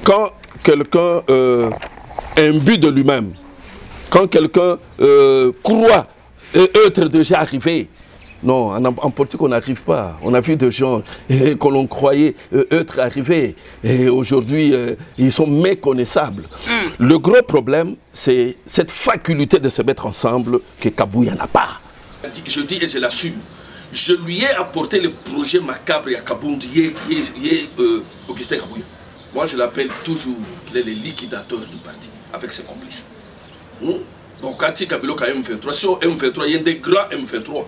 quand quelqu'un imbu de lui-même, quand quelqu'un croit être déjà arrivé, non, en politique, on n'arrive pas. On a vu des gens que l'on croyait être arrivés. Et aujourd'hui, ils sont méconnaissables. Le gros problème, c'est cette faculté de se mettre ensemble que Kabouya n'a pas. Je dis et je l'assume. Je lui ai apporté le projet macabre à Kaboundi, Augustin Kabouya. Moi, je l'appelle toujours qu'il est le liquidateur du parti, avec ses complices. Donc, quand Kabilo a M23, sur M23, il y a des grands M23.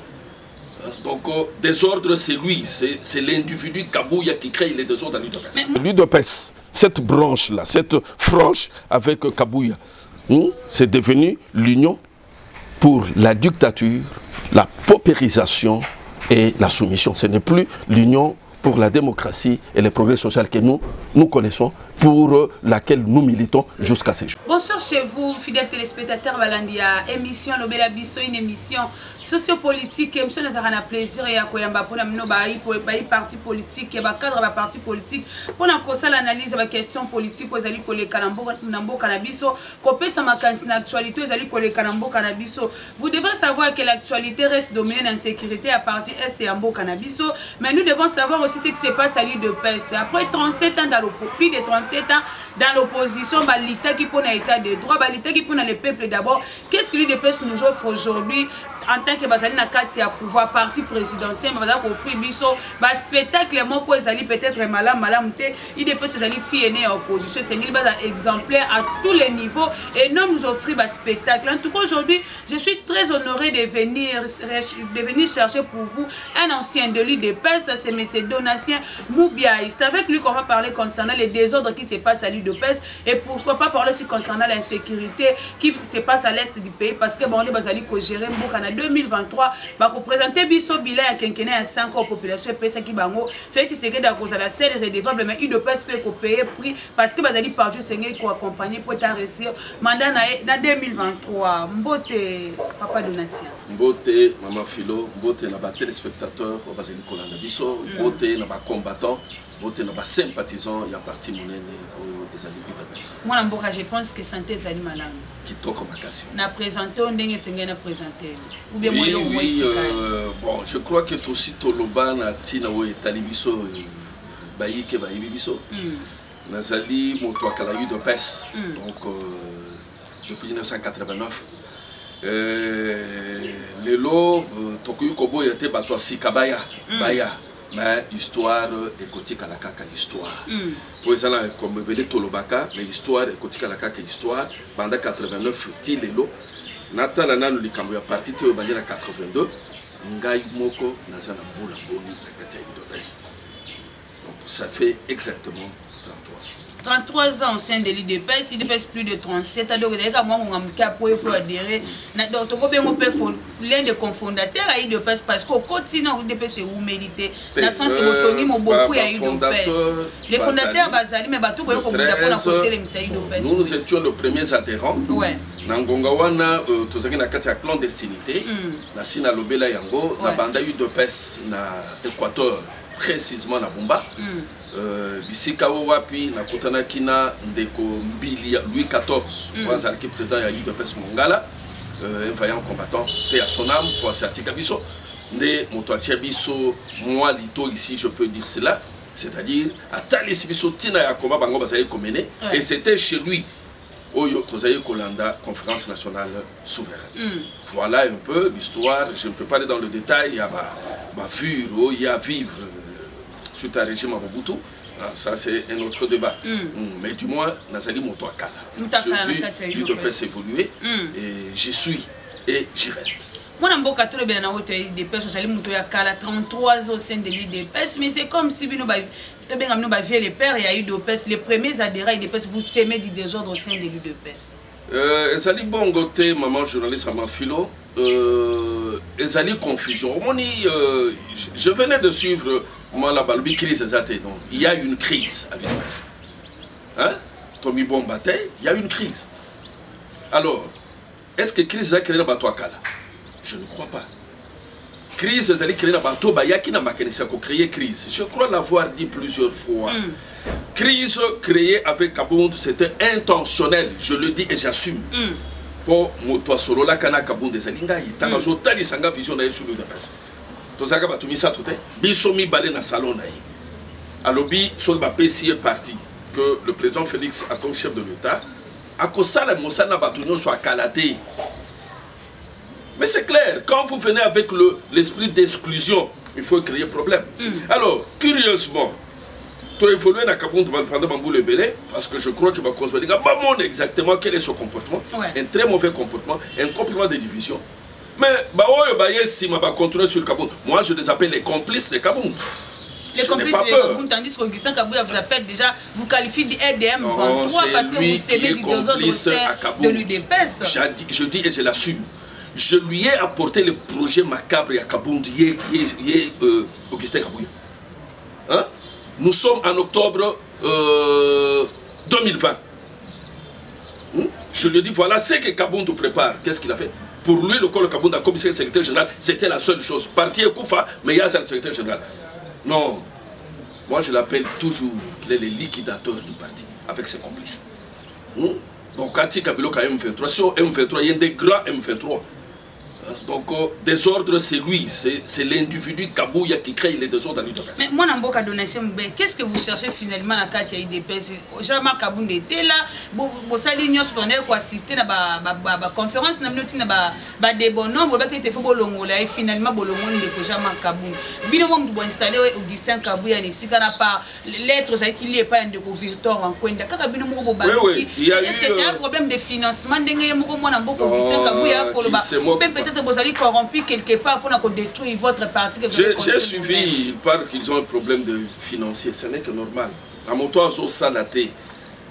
Donc, désordre, c'est lui, c'est l'individu Kabouya qui crée les désordres à l'UDPS. L'UDPS, cette branche-là, cette frange avec Kabouya, c'est devenu l'union pour la dictature, la paupérisation et la soumission. Ce n'est plus l'union pour la démocratie et le progrès social que nous connaissons, pour laquelle nous militons jusqu'à ce jour. Bonsoir chez vous, fidèles téléspectateurs. Valandia, émission Lobela Bisso, une émission sociopolitique. Émission nous avons plaisir et à Koyamba pour nous parti politique, et cadre la parti politique pour nous causer l'analyse de questions politiques aux alliés collés Kanambo Cannabiso, copé sa macantina actualité aux alliés collés Kanambo Cannabiso. Vous devez savoir que l'actualité reste dominée d'insécurité à partir est et Ambo Cannabiso, mais nous devons savoir aussi ce qui se passe à l'UDPS. Après 37 ans dans plus de 37 ans dans l'opposition, l'État qui pose un état de droit, l'État qui pose le peuple d'abord. Qu'est-ce que l'UDPS nous offre aujourd'hui en tant que Bazalina Kati à pouvoir parti présidentiel, mais offrir biso spectacle moi quoi ezali peut-être malam il dépend ces ali filles en opposition, c'est une base exemplaire à tous les niveaux et non nous offrir spectacle. En tout cas aujourd'hui, je suis très honoré de venir chercher pour vous un ancien de l'UDPS, c'est M. Donatien Moubia. C'est avec lui qu'on va parler concernant les désordres qui se passent à l'UDPS et pourquoi pas parler aussi concernant l'insécurité qui se passe à l'est du pays, parce que bon on est basali ko gérer en 2023 va présenter biso bilan à quinquennat à 5 ans population pesa qui bango fait c'est que d'accord la seule redevable mais il ne peut pas payer prix parce que bazali par Dieu Seigneur qui accompagner pour ta réussir mandat na 2023. Mbote papa Donatien, mbote maman Philo, mbote na ba téléspectateurs bazali kolanda biso, mbote na ba combattants, mbote na ba sympathisants ya parti monene des alliés UDPS. Moi mboka je pense que santé zali malamu kitoko makasi na présenter on ndenge sengé na présenter ou bien oui, bon je crois que aussi toloba na tina o etali biso bayike bayibi biso nazali moto akala UDPS donc depuis 1989 lelo tokoyi koboya te bato sikabaya baya mais histoire écotique à la caca histoire pour ça là comme belé tolobaka mais histoire écotique à la caca histoire pendant 89 tilelo natala nanu likambo ya parti te obandi na 82 ngai moko nazana mbula boni na kati ya UDPS. Donc ça fait exactement 33 ans au sein de l'UDPS, il dépasse plus de 37 ans. Donc, moi, je pour adhérer. Donc, l'un des cofondateurs à l'UDPS parce qu'au quotidien, l'UDPS est où méditer. Dans le sens que vous beaucoup à l'UDPS. Les fondateurs, Bazali, mais tout le monde nous étions les premiers adhérents. Nangongawana, tout ça qui est la clandestinité. Nasina Lobela Yango, na banda UDPS na Équateur, précisément na Bumba. Bisika wapi na kutana kina ndeko mbili Louis XIV wazali ki président ya UDPS Mongala un vaillant combattant paix à son âme pour asiatika biso nde moto atia biso moi lito ici je peux dire cela, c'est-à-dire atalisi biso tina ya komba bango bazali komene et c'était chez lui Oyo Tozaye Kolanda, conférence nationale souveraine. Voilà un peu l'histoire, je ne peux pas aller dans le détail, il y a ma vue, il y a vivre suite à régime à Mobutu, ça c'est un autre débat. Mais du moins, Nazali Motoakala. Je vis l'UDPS évoluer et j'y suis et j'y reste. Moi, je suis des personnes qui ont 33 au sein de l'UDPS, mais c'est comme si nous les pères et l'UDPS, les premiers adhérents à l'UDPS, vous s'aimez du désordre au sein de l'UDPS. Ezali bongote, maman journaliste, maman philo, ezali confusion. Je venais de suivre moi la balubi crise exacte. Il y a une crise à l'UDPS. Hein? Tommy Bombate, il y a une crise. Alors, est-ce que crise a créé la Batoakala? Je ne crois pas. crise ezali créé na bato bayaki na makanisi ko créer crise. Je crois l'avoir dit plusieurs fois. Crise créée avec Kabound, c'était intentionnel, je le dis et j'assume. Pour moto solo la kana Kabound ezali ngai tanga zo tali sanga vision na yesu de passe. Tozaka batumisa tout biso mi balé na salon na yi. Alobi sur ba PC parti que le président Félix a comme chef de l'État a kosala mosana batunyo soit kalaté. Mais c'est clair, quand vous venez avec l'esprit d'exclusion, il faut créer problème. Alors, curieusement, tu as évolué dans Kabound pendant Bambou le Belé, parce que je crois qu'il va construire exactement quel est son comportement. Un très mauvais comportement, un comportement de division. Mais, si je vais continuer sur Kabound, moi je les appelle les complices de Kabound. Les complices de Kabound, tandis qu'Augustin Kabound vous appelle déjà, vous qualifiez d'EDM 23 parce que vous savez des deux autres au sein de l'UDPS. Je dis et je l'assume. Je lui ai apporté le projet macabre à Kabound, Augustin Kabound. Hein? Nous sommes en octobre 2020. Je lui ai dit, voilà ce que Kabound prépare. Qu'est-ce qu'il a fait? Pour lui, le corps de Kabound, comme secrétaire général, c'était la seule chose. Parti et Koufa, mais il y a le secrétaire général. Non. Moi, je l'appelle toujours qu'il est le liquidateur du parti, avec ses complices. Donc, quand il y a M23, sur M23, il y a des grands M23. Donc, désordre, c'est lui, c'est l'individu Kabouya qui crée les désordres à l'UDPS. Mais moi, qu'est-ce que vous cherchez finalement à la UDPS? Jean-Marc Kabound était là, vous savez, nous avons assisté à la conférence, nous avons des bons nombres, et finalement, nous avons Jean-Marc Kabound. Bien, nous avons installé Augustin Kabound, ici, quand on pas l'être, il n'est pas un découvriteur en coin. Est-ce que c'est un problème de financement? Peut-être que vous allez corrompu quelque part pour détruire votre parti. J'ai suivi, il parle qu'ils ont un problème de financier, ce n'est que normal. À mon toit, j'ai salaté,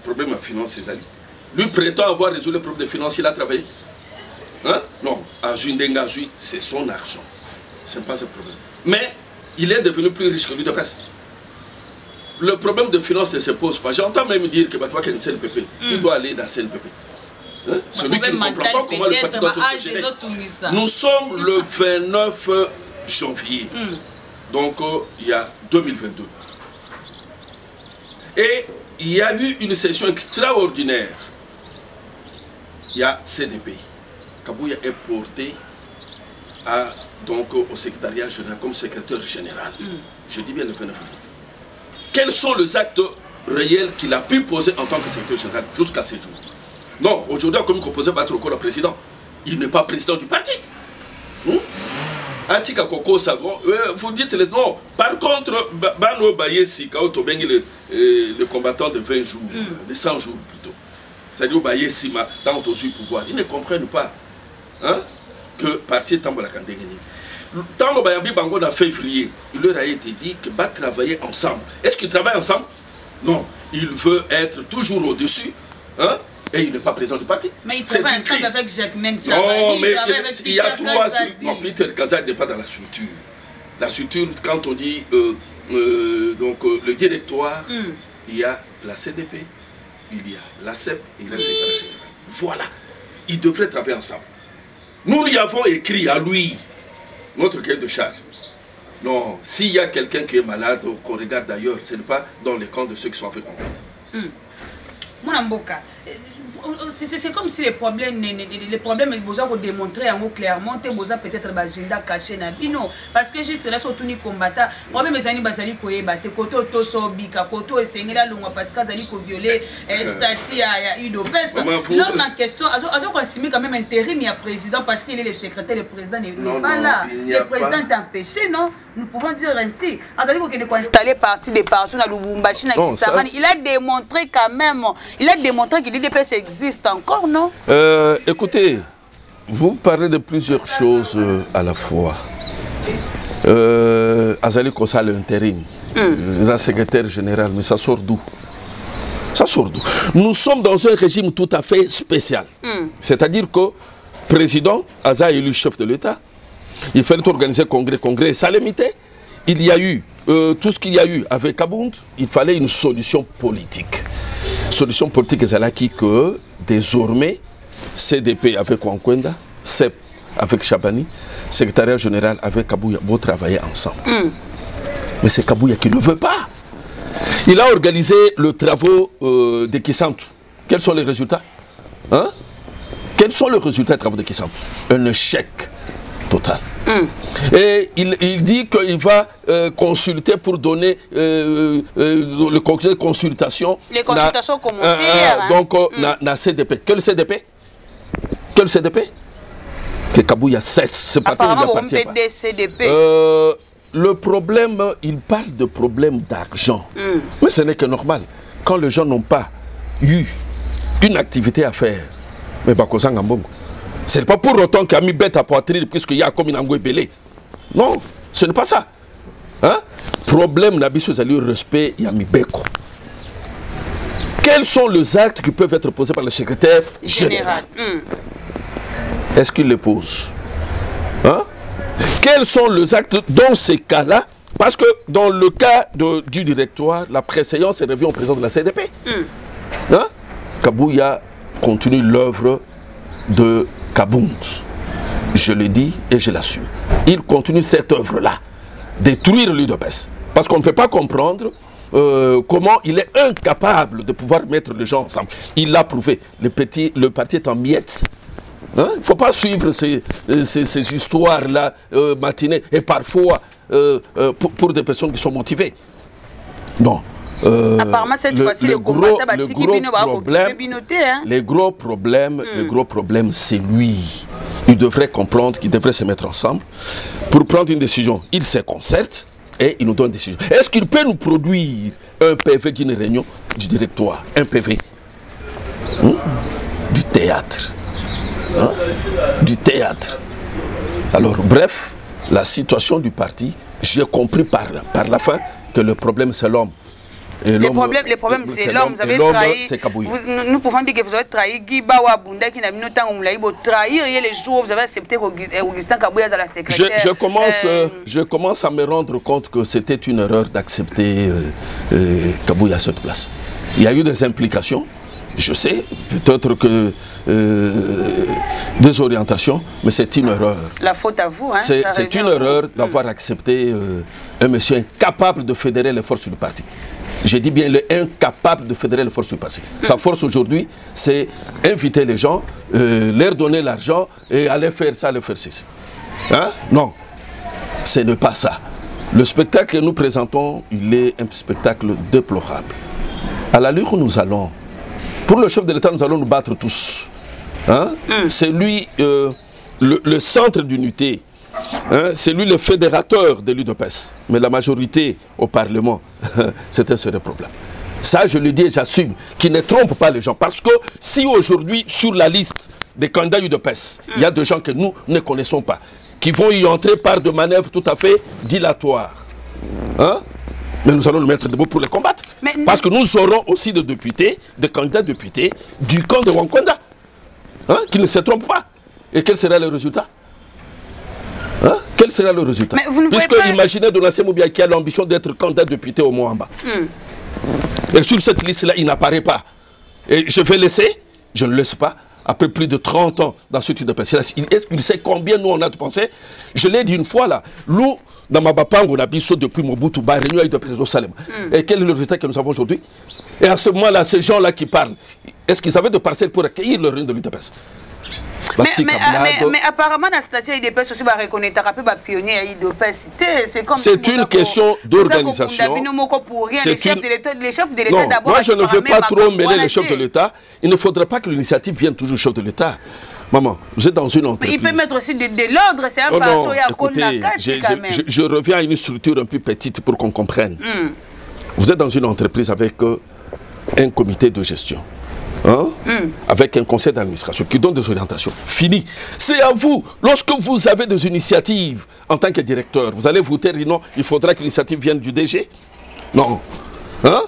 problème de financier. Lui prétend avoir résolu le problème de financier, il a travaillé. Hein? Non, à Jundengajoui, c'est son argent. Ce n'est pas ce problème. Mais il est devenu plus riche que lui de presse. Le problème de finance ne se pose pas. J'entends même dire que toi qui es une CNPP, tu dois aller dans la CNPP. Hein? Celui qui ne comprend pas comment le parti doit fonctionner. Nous sommes le 29 janvier. Donc, il y a 2022. Et il y a eu une session extraordinaire. Il y a CDP. Kabouya est porté au secrétariat général comme secrétaire général. Je dis bien le 29 janvier. Quels sont les actes réels qu'il a pu poser en tant que secrétaire général jusqu'à ce jour? Non, aujourd'hui, comme il proposait battre le président, il n'est pas président du parti. Atika Koko Sagon, vous dites les non. Par contre, Bano Bayesi, le combattant de 20 jours, de 100 jours plutôt, c'est-à-dire Bayesi, tant au pouvoir, ils ne comprennent pas que le parti est en Bolakandegeni. Tant que Bayambi Bango en février, il leur a été dit que va travailler ensemble. Est-ce qu'ils travaillent ensemble? Non, il veut être toujours au-dessus. Et il n'est pas président du parti. Mais il travaille ensemble avec Jacques Mensa. Non, mais il y a trois structures. Non, Peter Kazad n'est pas dans la structure. La structure, quand on dit le directoire, il y a la CDP, il y a la CEP et il y a le secrétaire général. Voilà. Ils devraient travailler ensemble. Nous lui avons écrit à lui notre cahier de charge. Non, s'il y a quelqu'un qui est malade, qu'on regarde d'ailleurs, ce n'est pas dans les camps de ceux qui sont fait comprendre. Mounamboka, c'est comme si les problèmes besoin de démontrer clairement que besoin peut-être l'agenda caché na bino parce que juste là surtout ni combattant problème les ani bazali koyeba te koto to sobika koto esengela longwa parce que azali ko violer statut ya UDPS. L'homme en question a consigné quand même intérim ya président parce qu'il est le secrétaire, le président n'est pas là. Le président est empêché, non? Nous pouvons dire ainsi. Azali ko installer parti de partout na Lubumbashi na Kisangani, il a démontré quand même, que l'UDPS existe encore, non? Écoutez, vous parlez de plusieurs choses à la fois. Azali Kosa l'intérim, le secrétaire général, mais ça sort d'où? Ça sort d'où? Nous sommes dans un régime tout à fait spécial. C'est-à-dire que le président Aza est élu chef de l'État. Il fallait organiser congrès, ça l'imité. Il y a eu tout ce qu'il y a eu avec Kabound, il fallait une solution politique. Solution politique est là que désormais CDP avec Wankwenda, CEP avec Chabani, secrétariat général avec Kabouya, vont travailler ensemble. Mais c'est Kabouya qui ne veut pas. Il a organisé le travaux de Kisantu. Quels sont les résultats? Hein? Quels sont les résultats des travaux de Kisantu? Un échec total. Et il dit qu'il va consulter pour donner le conseil de consultation. Les consultations ont commencé hier. Donc, na CDP. Quel CDP? Quel CDP? Que Kabouya cesse. Ce parti ne lui appartient pas. CDP. Le problème, il parle de problème d'argent. Mais ce n'est que normal. Quand les gens n'ont pas eu une activité à faire, mais Bakosa Ngambongo. Ce n'est pas pour autant qu'il a mis bête à poitrine puisqu'il y a comme une angouille belée. Non, ce n'est pas ça. Hein? Problème, Nabiso Zali, respect, il y a mis beko. Quels sont les actes qui peuvent être posés par le secrétaire général? Est-ce qu'il les pose? Hein? Quels sont les actes dans ces cas-là? Parce que dans le cas du directoire, la préséance est revue au président de la CDP. Hein? Kabouya continue l'œuvre de Kabound. Je le dis et je l'assume. Il continue cette œuvre-là, détruire l'UDPS. Parce qu'on ne peut pas comprendre comment il est incapable de pouvoir mettre les gens ensemble. Il l'a prouvé. Le parti est en miettes. Hein? Il ne faut pas suivre ces histoires-là matinées et parfois pour des personnes qui sont motivées. Non. Apparemment, cette fois-ci, le gros problème, c'est lui. Il devrait comprendre qu'il devrait se mettre ensemble pour prendre une décision. Il se concerte et il nous donne une décision. Est-ce qu'il peut nous produire un PV d'une réunion du directoire? Un PV du théâtre. Hein? Du théâtre. Alors, bref, la situation du parti, j'ai compris par la fin que le problème, c'est l'homme. Le problème c'est l'homme. Vous avez trahi. Nous pouvons dire que vous avez trahi Guy Bawa Bunda qui n'a pas trahir les jours où vous avez accepté Augustin Kabouya à la secrétaire. Je commence à me rendre compte que c'était une erreur d'accepter Kabouya à cette place. Il y a eu des implications. Je sais, peut-être que des orientations, mais c'est une erreur. La faute à vous, hein? C'est une erreur d'avoir accepté un monsieur incapable de fédérer les forces du parti. Je dis bien, il est incapable de fédérer les forces du parti. Sa force aujourd'hui, c'est inviter les gens, leur donner l'argent et aller faire ça, aller faire ceci. Hein? Non, ce n'est pas ça. Le spectacle que nous présentons, il est un spectacle déplorable. À l'allure où nous allons, pour le chef de l'État, nous allons nous battre tous. Hein? C'est lui le centre d'unité. Hein? C'est lui le fédérateur de l'UDPS. Mais la majorité au Parlement, c'est un seul problème. Ça, je le dis et j'assume, qu'il ne trompe pas les gens. Parce que si aujourd'hui, sur la liste des candidats UDPS, il y a des gens que nous ne connaissons pas, qui vont y entrer par de manœuvres tout à fait dilatoires. Hein? Mais nous allons nous mettre debout pour les combattre. Parce que nous aurons aussi des députés, des candidats députés du camp de Wankwanda, hein, qui ne se trompent pas. Et quel sera le résultat? Hein? Quel sera le résultat? Puisque imaginez Donatien Moubia qui a l'ambition d'être candidat député au Moamba. Et sur cette liste-là, il n'apparaît pas. Et je vais laisser, je ne laisse pas, après plus de 30 ans dans ce type de personne. Est-ce qu'il sait combien nous on a de pensées? Je l'ai dit une fois là. Nous, dans ma bapango, on a vu ça depuis Mobutu, réunion avec le président Salem. Et quel est le résultat que nous avons aujourd'hui? Et à ce moment-là, ces gens-là qui parlent, est-ce qu'ils avaient de parcelles pour accueillir le réunion de l'UDPS? Mais apparemment, la station IDPS aussi va reconnaître un peu les pionniers à IDPS. C'est une question d'organisation. Les chefs de l'État d'abord. Moi, je ne veux pas trop mêler les chefs de l'État. Il ne faudrait pas que l'initiative vienne toujours du chef de l'État. Maman, vous êtes dans une entreprise. Il peut mettre aussi de l'ordre, c'est un parti à écoutez, je reviens à une structure un peu petite pour qu'on comprenne. Vous êtes dans une entreprise avec un comité de gestion. Hein? Avec un conseil d'administration qui donne des orientations. Fini. C'est à vous. Lorsque vous avez des initiatives en tant que directeur, vous allez vous dire non, il faudra que l'initiative vienne du DG. Non. Hein?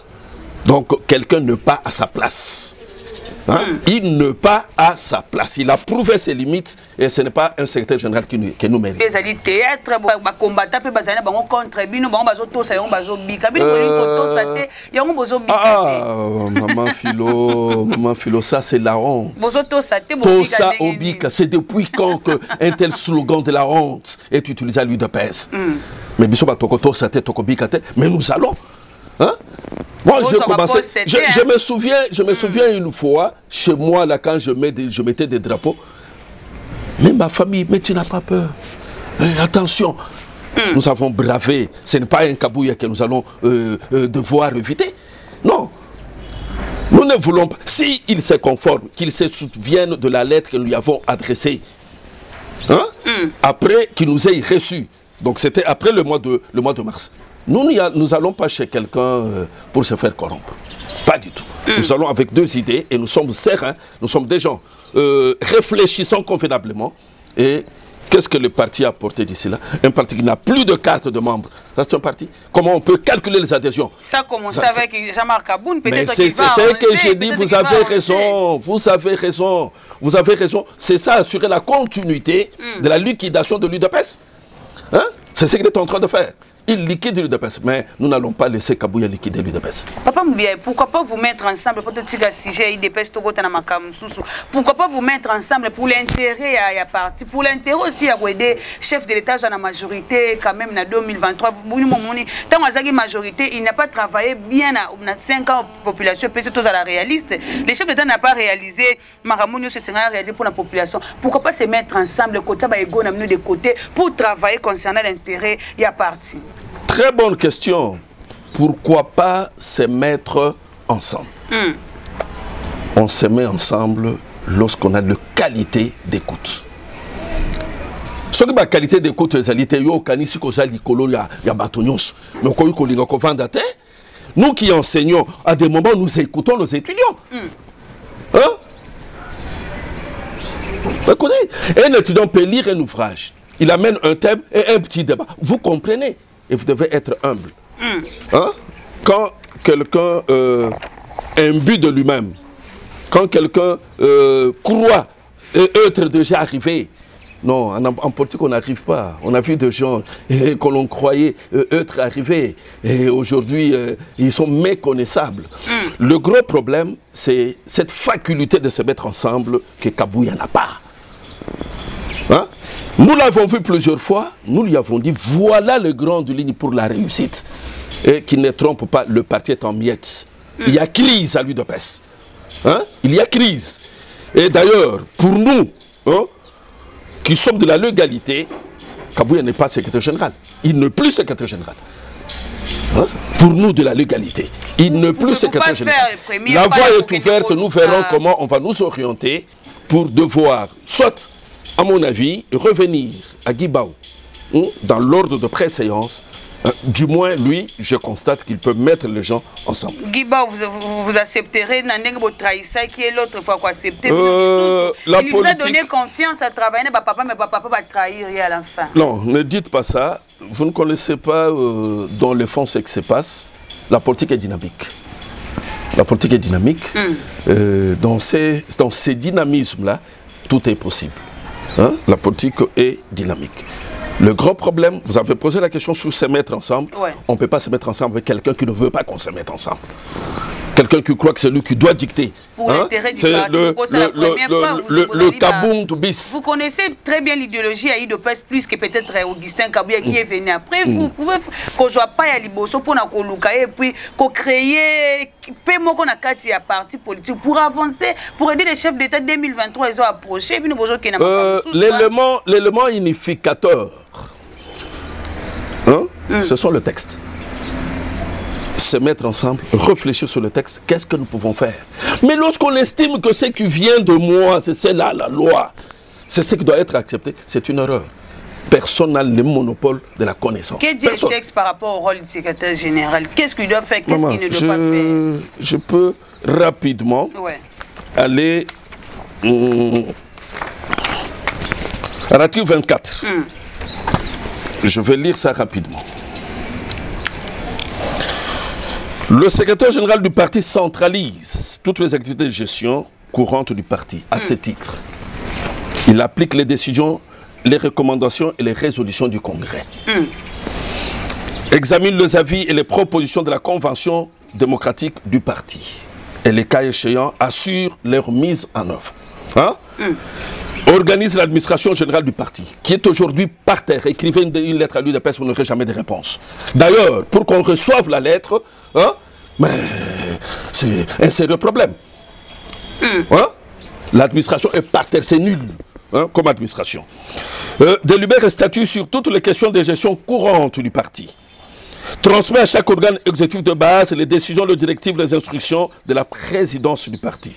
Donc quelqu'un n'est pas à sa place. Hein? Il n'est pas à sa place. Il a prouvé ses limites et ce n'est pas un secrétaire général qui nous mérite. Les alliés théâtre, combattant, contre Bino, maman Philo, ça c'est la honte. Tosa Obika, c'est depuis quand qu'un tel slogan de la honte est utilisé à l'UDPS. Mais mais nous allons. Hein? Moi, je me souviens une fois, chez moi, là, quand je mettais des drapeaux, mais ma famille, mais tu n'as pas peur. Attention, nous avons bravé. Ce n'est pas un Kabouya que nous allons devoir éviter. Non. Nous ne voulons pas. S'ils se conforment, qu'ils se souviennent de la lettre que nous lui avons adressée, hein? Après qu'ils nous aient reçus. Donc c'était après le mois de mars. Nous n'allons pas chez quelqu'un pour se faire corrompre. Pas du tout. Nous allons avec deux idées et nous sommes sereins. Nous sommes des gens réfléchissant convenablement. Et qu'est-ce que le parti a apporté d'ici là? Un parti qui n'a plus de carte de membre. Ça, c'est un parti. Comment on peut calculer les adhésions? Ça commence avec Jean-Marc Aboun. Peut-être c'est ce que j'ai dit. Vous avez raison. Vous avez raison. Vous avez raison. C'est ça, assurer la continuité de la liquidation de l'UDPS. Hein? C'est ce qu'il est en train de faire. Il liquide l'UDPS, mais nous n'allons pas laisser Kabouya liquider l'UDPS. Papa Moubiaye, pourquoi pas vous mettre ensemble pour pourquoi pas vous mettre ensemble pour l'intérêt à la parti, pour l'intérêt aussi à aider chef de l'État dans la majorité quand même en 2023. Tant que la majorité, il n'a pas travaillé bien dans 5 ans population, peut-être tous à la réaliste. Le chef d'État n'a pas réalisé, Maramounio se sera réalisé pour la population. Pourquoi pas se mettre ensemble côté de côté pour travailler concernant l'intérêt et la parti? Très bonne question. Pourquoi pas se mettre ensemble? On se met ensemble lorsqu'on a de qualité d'écoute. Ce qui est la qualité d'écoute, nous qui enseignons, à des moments, nous écoutons nos étudiants. Hein? Écoutez, un étudiant peut lire un ouvrage. Il amène un thème et un petit débat. Vous comprenez? Et vous devez être humble. Hein? Quand quelqu'un imbu de lui-même, quand quelqu'un croit être déjà arrivé, non, en politique on n'arrive pas. On a vu des gens que l'on croyait être arrivés et aujourd'hui ils sont méconnaissables. Le gros problème, c'est cette faculté de se mettre ensemble que Kabouya n'a pas. Hein? Nous l'avons vu plusieurs fois, nous lui avons dit voilà les grandes lignes pour la réussite. Et qui ne trompe pas, le parti est en miettes. Il y a crise à l'UDPS. Hein? Il y a crise. Et d'ailleurs, pour nous, hein, qui sommes de la légalité, Kabouya n'est pas secrétaire général. Il n'est plus secrétaire général. Hein? Pour nous, de la légalité. Il n'est plus secrétaire général. La voie est ouverte, nous verrons comment on va nous orienter pour devoir, soit, à mon avis, revenir à Guibao dans l'ordre de préséance. Du moins, lui, je constate qu'il peut mettre les gens ensemble. Guibao, vous accepterez qui est l'autre fois qu'on accepte. Il vous a donné confiance à travailler, mais papa va trahir à la fin. Non, ne dites pas ça. Vous ne connaissez pas dans le fond ce qui se passe. La politique est dynamique. La politique est dynamique. Dans ces dynamismes-là, tout est possible. Hein? La politique est dynamique. Le gros problème, vous avez posé la question sur se mettre ensemble. Ouais. On ne peut pas se mettre ensemble avec quelqu'un qui ne veut pas qu'on se mette ensemble. Quelqu'un qui croit que c'est lui qui doit dicter. Pour l'intérêt du parti, le Kaboum to bis. Vous connaissez très bien l'idéologie à l'UDPS plus que peut-être Augustin Kabouya qui est venu après. Vous pouvez qu'on ne soit pas à Liboso pour nous et puis qu'on crée un parti politique pour avancer, pour aider les chefs d'État 2023 ils ont approché. L'élément unificateur, hein, ce sont les textes. Se mettre ensemble, réfléchir sur le texte, qu'est-ce que nous pouvons faire. Mais lorsqu'on estime que ce qui vient de moi, c'est là la loi, c'est ce qui doit être accepté, c'est une erreur. Personne n'a le monopole de la connaissance. Qu'est-ce que dit le texte par rapport au rôle du secrétaire général? Qu'est-ce qu'il doit faire? Qu'est-ce qu'il ne doit pas faire? Je peux rapidement aller à l'article 24. Je vais lire ça rapidement. Le secrétaire général du parti centralise toutes les activités de gestion courantes du parti. À ce titre, il applique les décisions, les recommandations et les résolutions du Congrès. Examine les avis et les propositions de la Convention démocratique du parti. Et les cas échéants assurent leur mise en œuvre. Hein? Organise l'administration générale du parti, qui est aujourd'hui par terre. Écrivez une lettre à l'UDPS, vous n'aurez jamais de réponse. D'ailleurs, pour qu'on reçoive la lettre, hein, mais c'est un sérieux problème. Hein? L'administration est par terre, c'est nul, hein, comme administration. Délibère et statue sur toutes les questions de gestion courantes du parti. Transmet à chaque organe exécutif de base les décisions, les directives, les instructions de la présidence du parti.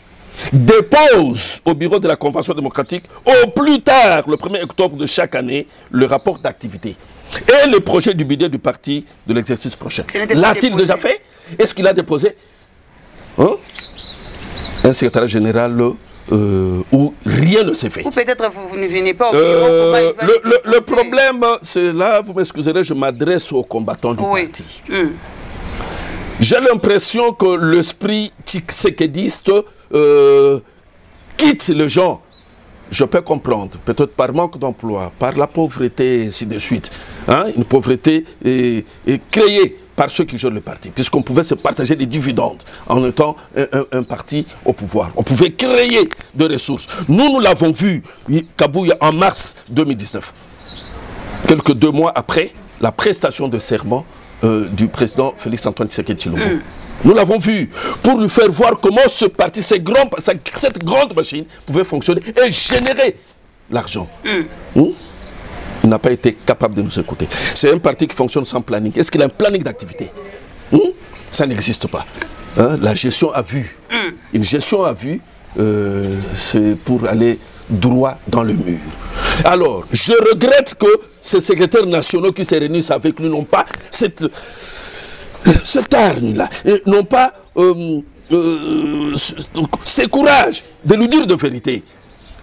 Dépose au bureau de la Convention démocratique au plus tard le 1er octobre de chaque année le rapport d'activité et le projet du budget du parti de l'exercice prochain. L'a-t-il déjà fait? Est-ce qu'il a déposé hein? Un secrétaire général où rien ne s'est fait? Ou peut-être vous ne venez pas au bureau. Le problème, c'est là, vous m'excuserez, je m'adresse aux combattants du parti. J'ai l'impression que l'esprit tshisekedi quitte les gens. Je peux comprendre, peut-être par manque d'emploi, par la pauvreté, ainsi de suite. Hein? Une pauvreté créée par ceux qui gèrent le parti, puisqu'on pouvait se partager des dividendes en étant un parti au pouvoir. On pouvait créer des ressources. Nous l'avons vu, Kabouya, en mars 2019. Quelques 2 mois après la prestation de serment du président Félix-Antoine Tshisekedi Tshilombo. Nous l'avons vu pour lui faire voir comment ce parti, cette grande machine pouvait fonctionner et générer l'argent. Il n'a pas été capable de nous écouter. C'est un parti qui fonctionne sans planning. Est-ce qu'il a un planning d'activité? Ça n'existe pas. Hein? La gestion à vue. Une gestion à vue, c'est pour aller droit dans le mur. Alors, je regrette que ces secrétaires nationaux qui se réunissent avec nous n'ont pas cette hargne-là, n'ont pas ce courage de nous dire de vérité.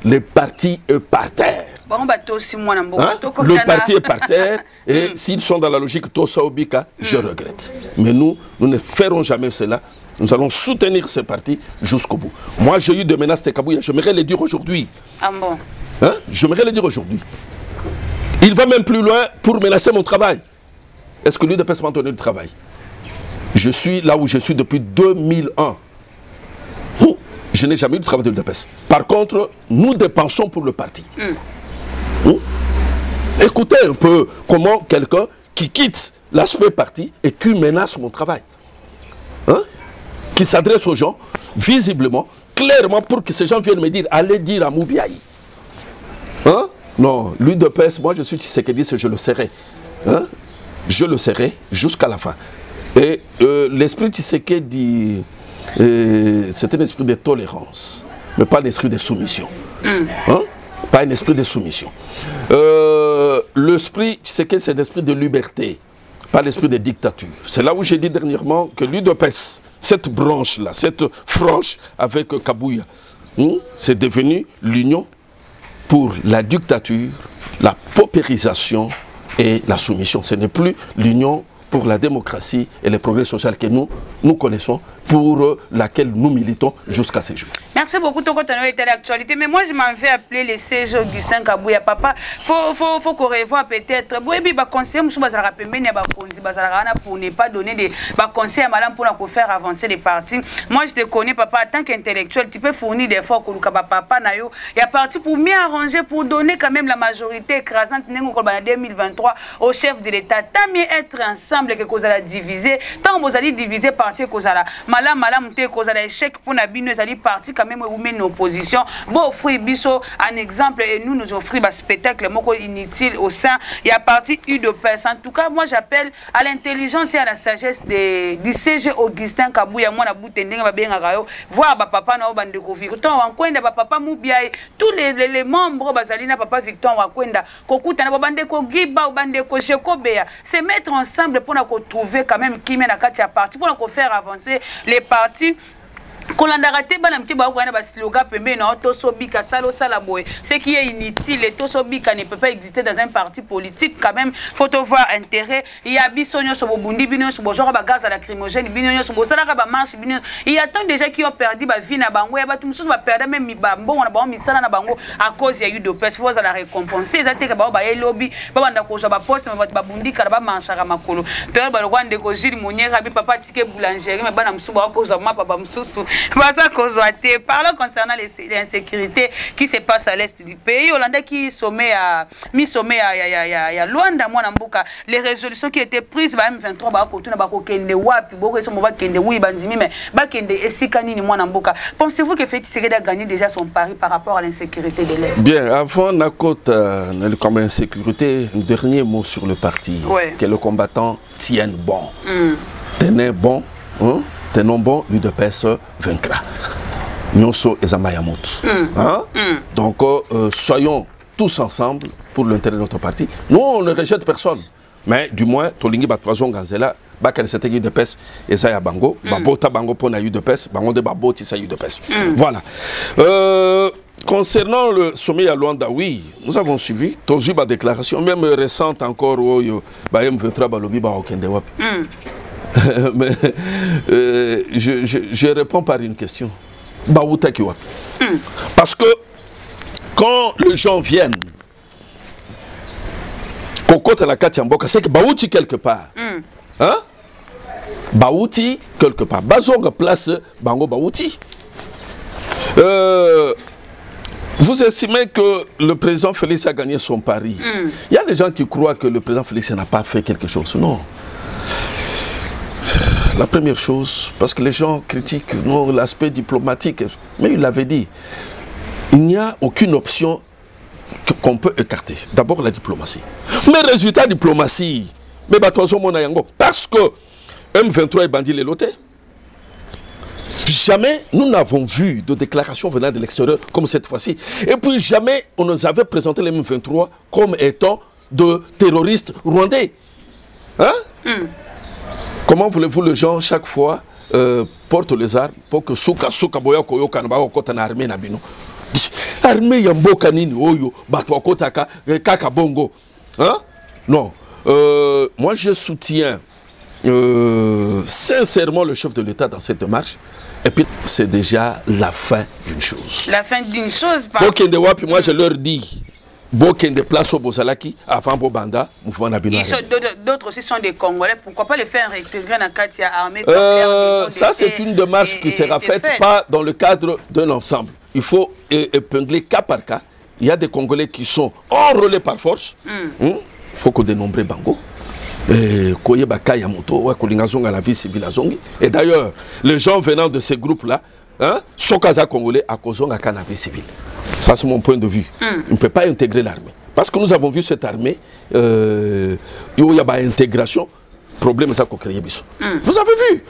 Le parti est par terre. Hein? Le parti est par terre et s'ils sont dans la logique Tosa Obika, je regrette. Mais nous ne ferons jamais cela. Nous allons soutenir ce parti jusqu'au bout. Moi, j'ai eu des menaces de Kabouya. J'aimerais le dire aujourd'hui. Ah bon? Hein? J'aimerais le dire aujourd'hui. Il va même plus loin pour menacer mon travail. Est-ce que lui ne peut pas donner du travail? Je suis là où je suis depuis 2001. Je n'ai jamais eu de travail de l'UDPS. Par contre, nous dépensons pour le parti. Écoutez un peu comment quelqu'un qui quitte l'aspect parti et qui menace mon travail. Hein? Qui s'adresse aux gens, visiblement, clairement, pour que ces gens viennent me dire, allez dire à Moubiaï. Hein? Non, l'UDPS, moi je suis Tshisekedi, je le serai. Hein? Je le serai jusqu'à la fin. Et l'esprit Tshisekedi, c'est un esprit de tolérance, mais pas l'esprit de soumission. Hein? Pas un esprit de soumission. L'esprit Tshisekedi, c'est l'esprit de liberté, pas l'esprit de dictature. C'est là où j'ai dit dernièrement que l'UDPS, cette branche-là, cette frange avec Kabouya, c'est devenu l'union pour la dictature, la paupérisation et la soumission. Ce n'est plus l'union pour la démocratie et le progrès social que nous connaissons, pour laquelle nous militons jusqu'à ces jours. Merci beaucoup, Toko Tano était l'actualité. Mais moi, je m'en vais appeler les CG Augustin Kabouya. Papa, faut qu'on revoie peut-être. Oui, bah conseiller, pour ne pas donner des conseils à madame pour faire avancer les partis. Moi, je te connais, papa, en tant qu'intellectuel, tu peux fournir des efforts pour le papa Nayo. Il y a parti pour mieux arranger, pour donner quand même la majorité écrasante en 2023 au chef de l'État. Tant mieux être ensemble que vous allez diviser. Tant vous allez diviser parti que vous allez malam te cause à échec pour Nabino allez parti quand même ou une opposition. Bon offrir biso un exemple et nous offrir un spectacle moko inutile au sein. Il y a parti UDPS. En tout cas, moi j'appelle à l'intelligence et à la sagesse du CG Augustin Kabouya. Moi na boutendeng ba benga kayo voir ba papa na ba ndeko Victor Wakwenda ba papa Moubiaï tous les membres bazalina papa Victor Wakwenda kokuta na ba ndeko Giba ba ndeko Jekobea se mettre ensemble pour na trouver quand même qui mène à kati ya parti pour na faire avancer les partis Kolandaka te bana mke ba ko na ba slogan pembe na tosobika salo sala boy. Ce qui est inutile et tosobika ne peut pas exister dans un parti politique quand même. Faut voir intérêt. Il y a bisonyo so bobundi binyo so bojora ba gaz à lacrymogène binyo so bosala ka ba marche binyo. Il y a tant déjà qui ont perdu ba vie na bango ya ba tout mususu ba perdre même mi ba mbongo na ba misala na bango à cause il y a eu de peste. Faut la récompenser. Ça te ka ba lobby ba banda ko ba poste ba bundi ka ba manchara makolo. Te ba rwande ko jiri monyera bi papa tike boulangerie mais bana mususu ba ko za mapa ba mususu. Parlons concernant l'insécurité qui se passe à l'est du pays. Hollande qui mis sommet à Luanda, les résolutions qui étaient prises par M23, pensez-vous que Félix Tshisekedi a gagné déjà son pari par rapport à l'insécurité de l'Est? Bien, avant la côte, comme insécurité, un dernier mot sur le parti, que le combattant tienne bon. Tenez bon, hein? Tenons bon, l'UDPS vaincra. Nyonso et Zamayamout. Donc, soyons tous ensemble pour l'intérêt de notre parti. Nous, on ne rejette personne. Mais du moins, Tolingi Batwazon Ganzela, Bakal Setegi UDPS et Zaya Bango, Babota Bango Pona UDPS, Bango de Baboti Sa UDPS. Voilà. Concernant le sommet à Luanda, oui, nous avons suivi. Tozuba déclaration, même récente encore, Bayem Vetra Balobi Baokendewap. Mais je réponds par une question. Parce que quand les gens viennent, Kokota la Katiamboka, c'est que Baouti quelque part. Hein? Baouti quelque part. Bazonga place Bango Baouti. Vous estimez que le président Félix a gagné son pari. Il y a des gens qui croient que le président Félix n'a pas fait quelque chose. Non. La première chose, parce que les gens critiquent l'aspect diplomatique, mais il l'avait dit, il n'y a aucune option qu'on peut écarter. D'abord la diplomatie. Mais résultat diplomatie, mais parce que M23 est bandit les lotés. Jamais nous n'avons vu de déclaration venant de l'extérieur comme cette fois-ci. Et puis jamais on nous avait présenté les M23 comme étant de terroristes rwandais. Hein? Comment voulez-vous les gens chaque fois portent les armes pour que Souka Boya Koyo Kanaba Okota na armée Nabino? Armée Yamboka Nini Oyo Batwa Kotaka Kaka Bongo. Hein? Non. Moi je soutiens sincèrement le chef de l'État dans cette démarche. Et puis c'est déjà la fin d'une chose. La fin d'une chose par... Moi je leur dis. Beaucoup de places au Bozalaki, avant Bobanda, mouvement Nabino. D'autres aussi sont des Congolais. Pourquoi pas les faire intégrer dans la Katia armée? Ça, c'est une démarche qui sera faite, pas dans le cadre d'un ensemble. Il faut épingler cas par cas. Il y a des Congolais qui sont enrôlés par force. Il faut qu'on dénombre Bango. Et d'ailleurs, les gens venant de ces groupes-là, sont Kaza Congolais à Kozonga Kanavi civil. Ça, c'est mon point de vue. On ne peut pas intégrer l'armée. Parce que nous avons vu cette armée, il y a une intégration, problème ça qu'on crée. Vous avez vu,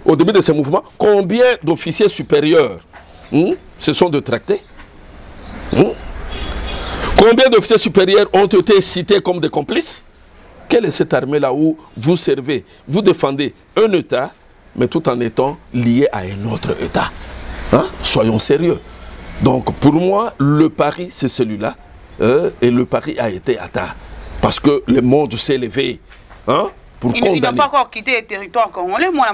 au début de ces mouvements, combien d'officiers supérieurs se sont détractés? Combien d'officiers supérieurs ont été cités comme des complices? Quelle est cette armée-là où vous servez, vous défendez un État, mais tout en étant lié à un autre État? Soyons sérieux. Donc pour moi, le pari c'est celui-là, et le pari a été atteint. Parce que le monde s'est levé. Pour il n'a pas encore quitté le territoire congolais. Moi,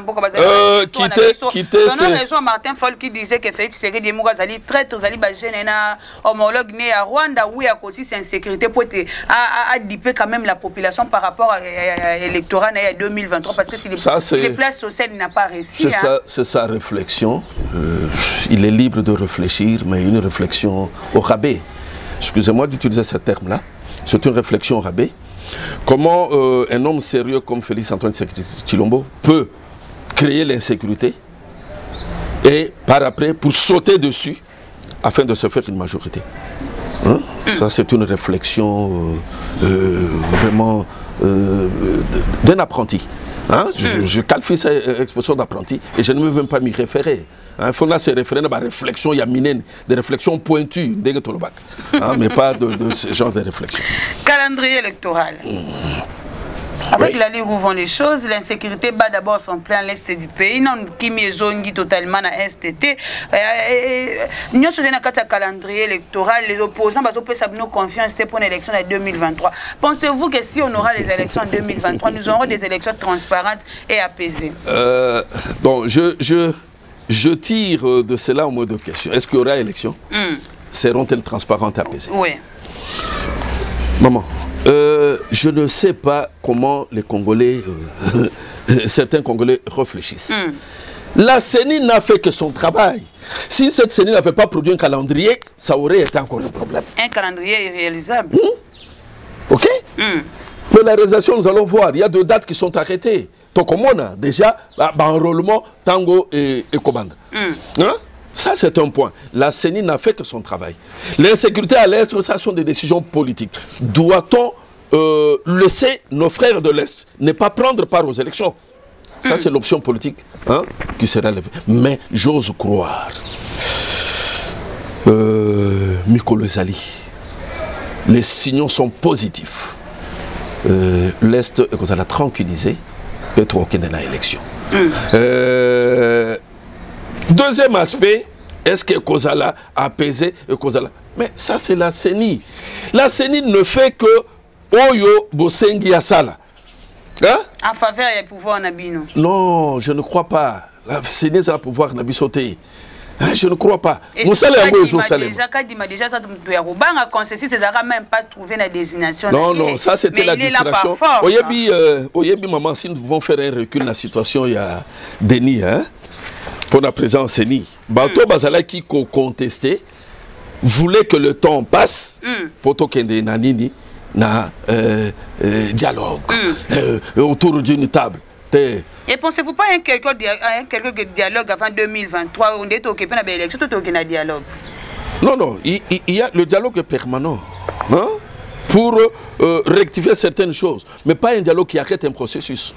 quitter les gens Martin Foll qui disait que Félix Tshisekedi Moukazali traître Zali Bagénéna, homologue né à Rwanda, où il y a aussi cette insécurité pour diper quand même la population par rapport à l'électorat de 2023. Parce que si les places sociales n'a pas réussi. C'est sa réflexion. Il est libre de réfléchir, mais une réflexion au rabais. Excusez-moi d'utiliser ce terme-là. C'est une réflexion au rabais. Comment un homme sérieux comme Félix Antoine Tshilombo peut créer l'insécurité et par après pour sauter dessus afin de se faire une majorité. Ça c'est une réflexion vraiment d'un apprenti. Je qualifie cette expression d'apprenti et je ne veux même pas m'y référer. Il faut se référer à des réflexions des réflexions pointues, mais pas de ce genre de réflexion. Calendrier électoral. Avec la Ligue où vont les choses, l'insécurité bat d'abord son plein à l'est du pays. Non, qui est totalement à STT. Nous sommes dans un calendrier électoral. Les opposants ont nos confiance pour l'élection de 2023. Pensez-vous que si on aura les élections en 2023, nous aurons des élections transparentes et apaisées? Bon, je tire de cela au moins deux questions. Est-ce qu'il y aura élection? Seront-elles transparentes et apaisées? Oui. Maman, je ne sais pas comment les Congolais, certains Congolais réfléchissent. La CENI n'a fait que son travail. Si cette CENI n'avait pas produit un calendrier, ça aurait été encore un problème. Un calendrier irréalisable. Ok. Mais la réalisation, nous allons voir. Il y a 2 dates qui sont arrêtées. Tokomona, déjà, enrôlement, Tango et Kobanda. Hein? Ça, c'est un point. La CENI n'a fait que son travail. L'insécurité à l'Est, ça sont des décisions politiques. Doit-on laisser nos frères de l'Est ne pas prendre part aux élections? Ça, c'est l'option politique qui sera levée. Mais j'ose croire, Mikolo Zali, les signaux sont positifs. L'Est, vous allez tranquilliser, peut-être au Kenya l'élection. Deuxième aspect, est-ce que Kozala a apaisé Kozala? Mais ça, c'est la CENI. La CENI ne fait que Oyo Bosengi Asala. Hein? En faveur du pouvoir Nabino. Non, je ne crois pas. La CENI, c'est le pouvoir Nabisoté. Je ne crois pas. Vous savez, déjà, ça ne consensus, même pas trouvé la désignation. Non, non, ça c'était la distraction. Oyebi, maman, si nous devons faire un recul dans la situation, il y a Denis, hein, pour la présence CENI. Bato Bazala qui contestait, voulait que le temps passe pour qu'il y ait un dialogue autour d'une table. Et pensez-vous pas qu'il y a quelques dialogue avant 2023 où on est occupé dans l'élection, tout est un dialogue? Non, non, il y a le dialogue permanent pour rectifier certaines choses, mais pas un dialogue qui arrête un processus.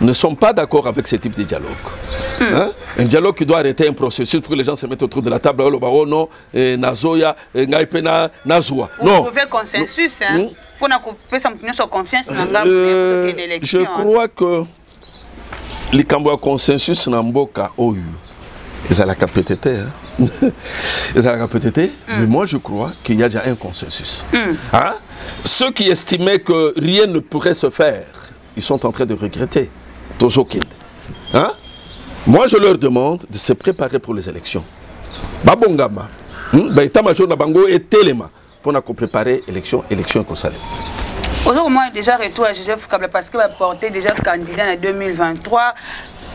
Nous ne sommes pas d'accord avec ce type de dialogue. Un dialogue qui doit arrêter un processus pour que les gens se mettent autour de la table. Oh non, Nazoya, Ngaipena, Nazoua. Non. Vous trouvez consensus pour nous confiance dans l'élection. Je crois que les Cambouis consensus n'amboka oyu. Ils ont la capacité. Ils ont la capacité. Mais moi, je crois qu'il y a déjà un consensus. Ceux qui estimaient que rien ne pourrait se faire, ils sont en train de regretter. Moi, je leur demande de se préparer pour les élections. Babongama, état-major Nabango et Téléma pour nous préparer l'élection Kosalem. Aujourd'hui, moi, déjà retour à Joseph Kabila parce qu'il va porter déjà candidat en 2023.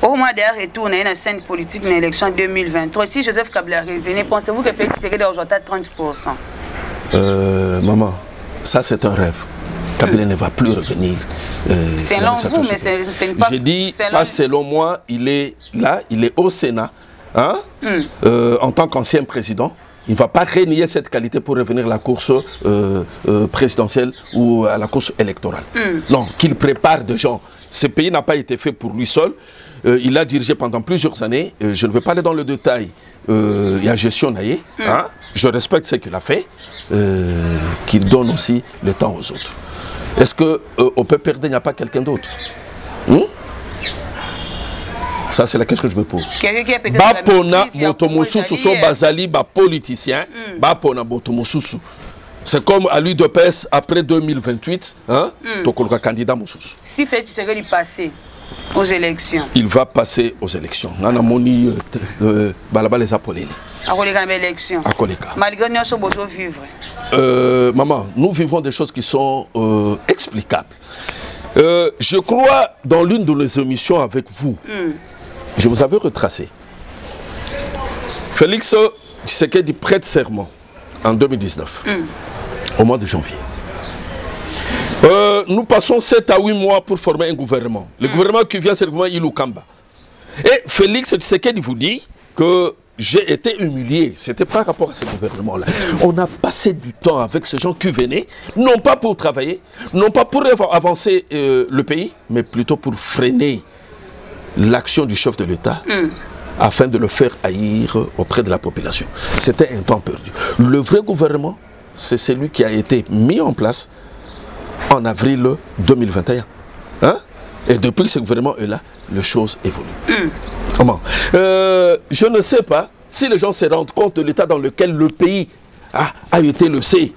Au moins, derrière retour, on a une scène politique dans l'élection 2023. Si Joseph Kabila revenait, pensez-vous que Félix Tshisekedi aujourd'hui à 30%? Maman, ça c'est un rêve. Kabila ne va plus revenir. Selon vous, mais c'est pas... Je dis, pas selon moi, il est là, il est au Sénat, en tant qu'ancien président. Il ne va pas renier cette qualité pour revenir à la course présidentielle ou à la course électorale. Non, qu'il prépare des gens. Ce pays n'a pas été fait pour lui seul. Il a dirigé pendant plusieurs années. Je ne vais pas aller dans le détail. Il y a gestion naïe. Je respecte ce qu'il a fait. Qu'il donne aussi le temps aux autres. Est-ce qu'on peut perdre, il n'y a pas quelqu'un d'autre? Ça, c'est la question que je me pose. Bapona Motomosusu sont Bazali, politicien. Bapona Motomosusu. C'est comme à l'UDPS après 2028, Tokoloka candidat Mosusu. Si Félix Tshisekedi passer aux élections, il va passer aux élections. Nanamoni Balaba les Apolélés. Malgré nous, nous besoin vivre. Maman, nous vivons des choses qui sont explicables. Je crois dans l'une de nos émissions avec vous. Je vous avais retracé. Félix Tshisekedi prête serment en 2019, au mois de janvier. Nous passons 7 à 8 mois pour former un gouvernement. Le gouvernement qui vient, c'est le gouvernement Ilukamba. Et Félix Tshisekedi vous dit que j'ai été humilié. C'était par rapport à ce gouvernement-là. On a passé du temps avec ces gens qui venaient, non pas pour travailler, non pas pour avancer le pays, mais plutôt pour freiner l'action du chef de l'État afin de le faire haïr auprès de la population. C'était un temps perdu. Le vrai gouvernement, c'est celui qui a été mis en place en avril 2021. Et depuis que ce gouvernement est là, les choses évoluent. Comment je ne sais pas si les gens se rendent compte de l'état dans lequel le pays a été laissé.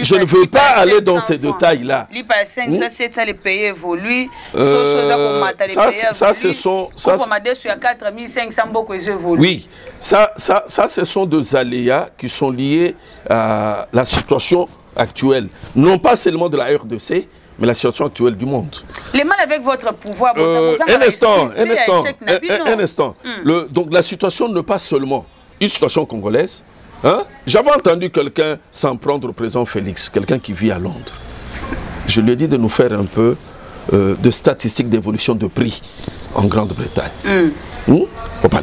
Je ne veux pas aller dans ces détails-là. Les pays évoluent. Ça, ce sont... Oui, ça, ce sont des aléas qui sont liés à la situation actuelle. Non pas seulement de la RDC, mais la situation actuelle du monde. Les mal avec votre pouvoir... un instant. Donc la situation n'est pas seulement une situation congolaise. Hein? J'avais entendu quelqu'un s'en prendre au président Félix, quelqu'un qui vit à Londres. Je lui ai dit de nous faire un peu de statistiques d'évolution de prix en Grande-Bretagne.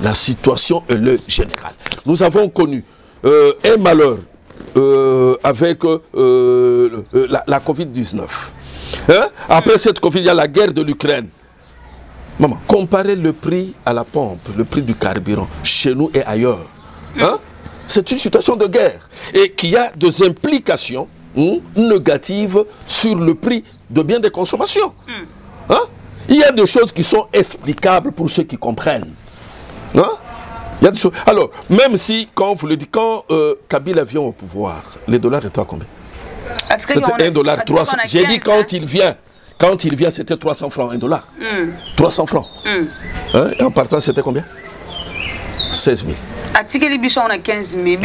La situation est le générale. Nous avons connu un malheur avec la Covid-19. Hein? Après cette Covid, il y a la guerre de l'Ukraine. Maman, comparez le prix à la pompe, le prix du carburant, chez nous et ailleurs. Hein? C'est une situation de guerre et qui a des implications négatives sur le prix de biens de consommation. Hein? Il y a des choses qui sont explicables pour ceux qui comprennent. Hein? Il y a des choses... Alors, même si, quand vous le dites, quand Kabila vient au pouvoir, les dollars étaient à combien? C'était $1,300. J'ai dit quand il vient, c'était 300 francs, $1. 300 francs. Hein? Et en partant, c'était combien? 16 000. On a 15 000.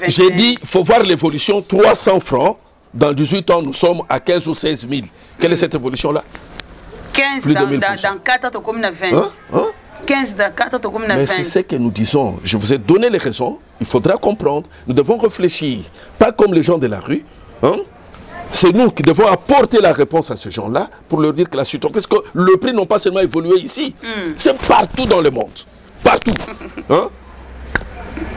J'ai dit, il faut voir l'évolution, 300 francs. Dans 18 ans, nous sommes à 15 ou 16 000. Quelle est cette évolution-là? 15 dans 4 ans, comme 20. 15 dans 4 ans, comme 20. Mais c'est ce que nous disons. Je vous ai donné les raisons. Il faudra comprendre. Nous devons réfléchir. Pas comme les gens de la rue. Hein? C'est nous qui devons apporter la réponse à ces gens-là pour leur dire que la situation... Parce que le prix n'a pas seulement évolué ici. C'est partout dans le monde. Partout. Hein?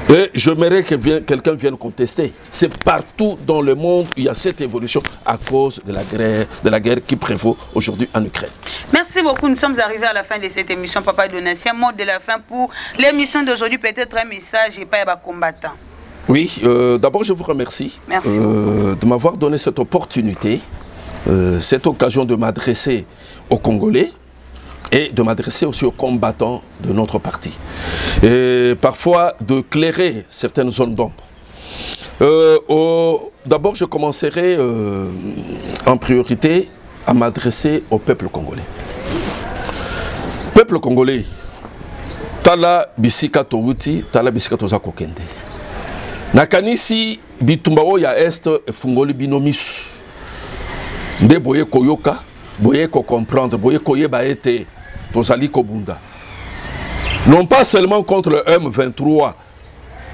Et j'aimerais que quelqu'un vienne contester. C'est partout dans le monde où il y a cette évolution à cause de la guerre qui prévaut aujourd'hui en Ukraine. Merci beaucoup. Nous sommes arrivés à la fin de cette émission. Papa Donatien, mot de la fin pour l'émission d'aujourd'hui. Peut-être un message et pas un combattant. Oui, d'abord je vous remercie de m'avoir donné cette opportunité, cette occasion de m'adresser aux Congolais et de m'adresser aussi aux combattants de notre parti. Et parfois de clairer certaines zones d'ombre. D'abord, je commencerai en priorité à m'adresser au peuple congolais. Peuple congolais, tala bisika towuti, tala bisika toza kokende. Nakanisi bitumbao ya est efungoli binomisu. Nde boye koyoka, boye ko comprendre, boye koyeba ete tozali kobunda. Non pas seulement contre le M23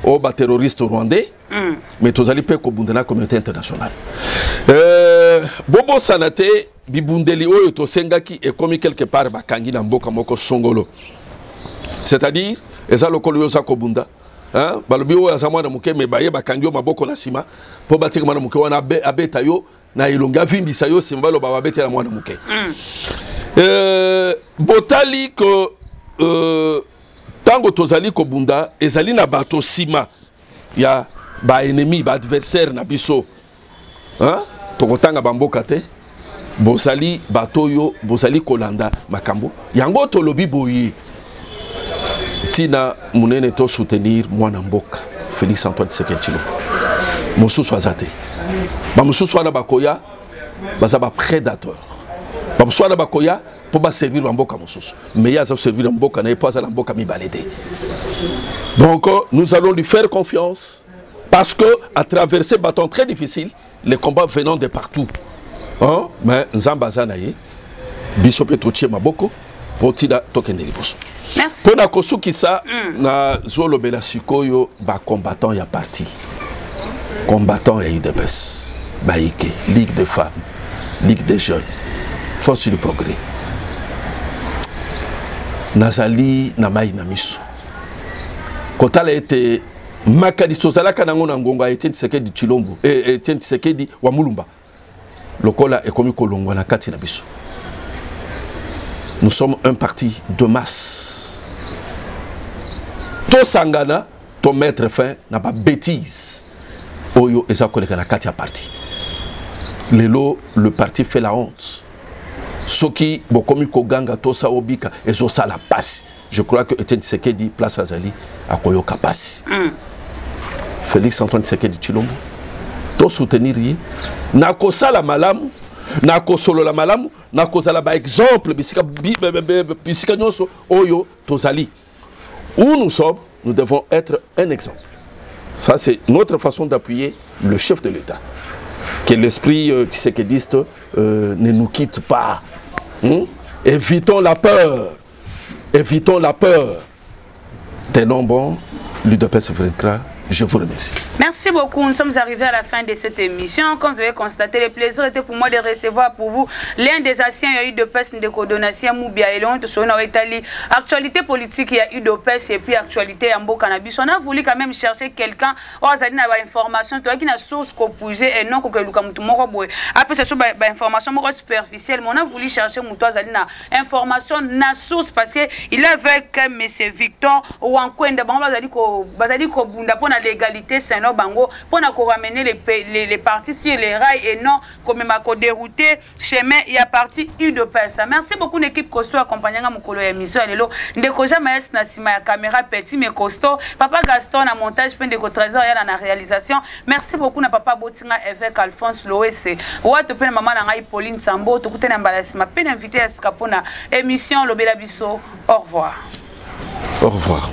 au terroriste rwandais, mais tozali pe kobunda na communauté internationale. Bobo sanate bibundeli oyo tosengaki ekomi quelque part bakangi na mboka moko songolo. C'est-à-dire eza lokolo yoza kobunda. Hein? Balobi oyo aza mwana muke me baye bakangi yo maboko na sima po batika mwana muke wana abeta yo na ilonga vimbisa yo sima baloba babeta na mwana muke. Botali ko tango tozali kobunda ezali na bato sima ya ba ennemi ba adversaire na biso. Hein? Tokotanga bamboka te. Bosali bato yo bosali kolanda makambo. Yango tolobi boye. Tina munene to soutenir mwana mboka Félix Antoine Tshisekedi Tshilombo. Mosusu azate. Ba mosusu wana bakoya baza ba prédateur. Ba mosusu wana bakoya pour ba servir ba mboka mosusu. Mais ya za servir mboka na pas za mboka mibalede. Donc nous allons lui faire confiance parce que à travers ces bâtons très difficiles, les combats venant de partout. Hein? Mais nzamba zanaye biso pe totie maboko potida tokende liboso. Merci. Pona kosukisa na zolo bela sikoyo ba combattant ya parti. Combattant ya UDPS, Baïké, Ligue des femmes, Ligue des jeunes, Force du progrès. Nazali na mai na miso. Kotala ete makadi tozalaka nango na ngonga Etienne Tshisekedi Tshilombo Etienne Tshisekedi wa Mulumba. Lokola ekomi kolongwa na kati na biso. Nous sommes un parti de masse. To sangana, to mettre fin na ba bêtise. Oyo eza koleka na kati ya parti. Lelo, le parti fait la honte. Soki bokomi koganga tosa obika ezosa la passe. Je crois que Etienne Tshisekedi place Azali à Koyoka passe. Félix Antoine Tshisekedi Tshilombo. To soutenir yi. Nako sala malamu, nako solo la malamu, nako sala ba exemple bisika nyonso oyo tozali. Où nous sommes, nous devons être un exemple. Ça c'est notre façon d'appuyer le chef de l'État. Que l'esprit tshisekediste ne nous quitte pas. Évitons la peur. Évitons la peur. Tenons bon, l'UDPS vaincra. Je vous remercie. Merci beaucoup. Nous sommes arrivés à la fin de cette émission. Comme vous avez constaté, le plaisir était pour moi de recevoir pour vous l'un des anciens UDPS de Kodonatien Moubia et l'on sur Italie. Actualité politique, il y a UDPS et puis actualité Ambo Cannabis. On a voulu quand même chercher quelqu'un qui a une information, qui a une source composée et non que après ça, une information superficielle. Mais on a voulu chercher une information, une source parce qu'il avait que M. Victor ou en coin de l'égalité, c'est non bango pour ramener les partis sur les rails et non comme ma dérouté chemin il y a parti UDPS. Merci beaucoup l'équipe costaud accompagnant mon collègue émission lelo ndekoja maes na sima ya caméra petit mais costaud papa Gaston na montage plein de trésor ya na réalisation. Merci beaucoup na papa Botinga évêque Alphonse Loese wa to pe maman na ngai Pauline Sambo to kutena mbalasima pe invité à skapona émission Lobela Biso. Au revoir. Au revoir.